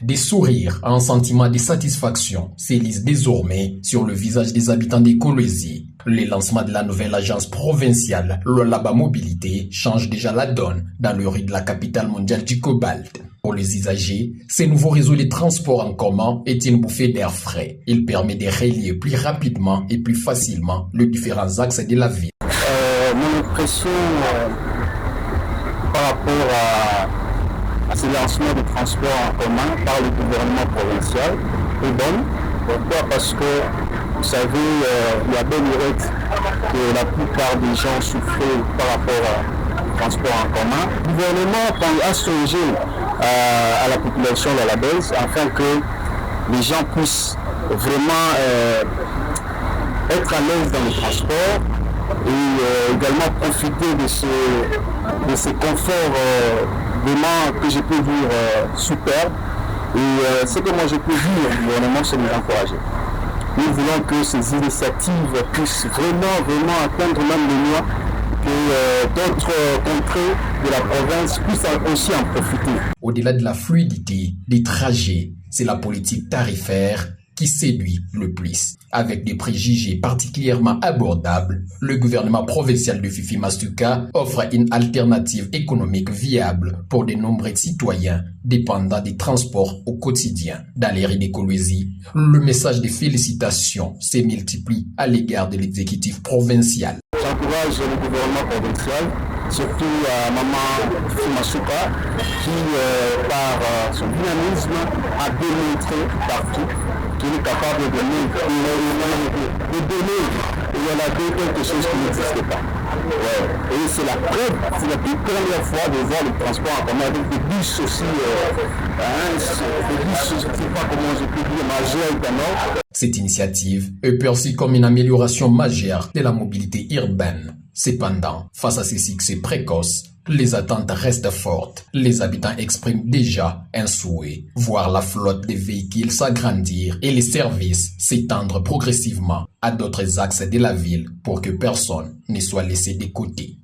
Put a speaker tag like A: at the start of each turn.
A: Des sourires, un sentiment de satisfaction s'élise désormais sur le visage des habitants des Kolwezi. Le lancement de la nouvelle agence provinciale, Lualaba Mobilité, change déjà la donne dans le riz de la capitale mondiale du cobalt. Pour les usagers, ces nouveaux réseaux de transport en commun est une bouffée d'air frais. Il permet de relier plus rapidement et plus facilement les différents axes de la ville.
B: Mon impression par rapport à ce lancement de transport en commun par le gouvernement provincial est bonne. Pourquoi? Parce que, vous savez, il y a bien eu que la plupart des gens souffraient par rapport au transport en commun. Le gouvernement a songé à la population de la baisse afin que les gens puissent vraiment être à l'aise dans le transport et également profiter de ce confort vraiment que je peux dire superbe. Et ce que moi je peux dire au gouvernement, c'est de les encourager. Nous voulons que ces initiatives puissent vraiment atteindre même les lois, que d'autres contrées de la province puissent aussi en profiter.
A: Au-delà de la fluidité des trajets, c'est la politique tarifaire qui séduit le plus. Avec des prix jugés particulièrement abordables, le gouvernement provincial de Fifi Masuka offre une alternative économique viable pour de nombreux citoyens dépendant des transports au quotidien. Dans les rues des Kolwezi, le message de félicitations se multiplie à l'égard de l'exécutif provincial.
B: J'encourage le gouvernement provincial, surtout à Maman Fifi Masuka, qui par son dynamisme a démontré partout qu'il est capable de donner quelque chose qui n'existait pas. Ouais. Et c'est la preuve, c'est la toute première fois de voir le transport en commun avec des bus aussi, des bus, je ne sais pas comment je peux dire, majeurs également.
A: Cette initiative est perçue comme une amélioration majeure de la mobilité urbaine. Cependant, face à ces succès précoces, les attentes restent fortes. Les habitants expriment déjà un souhait, voir la flotte des véhicules s'agrandir et les services s'étendre progressivement à d'autres axes de la ville pour que personne ne soit laissé de côté.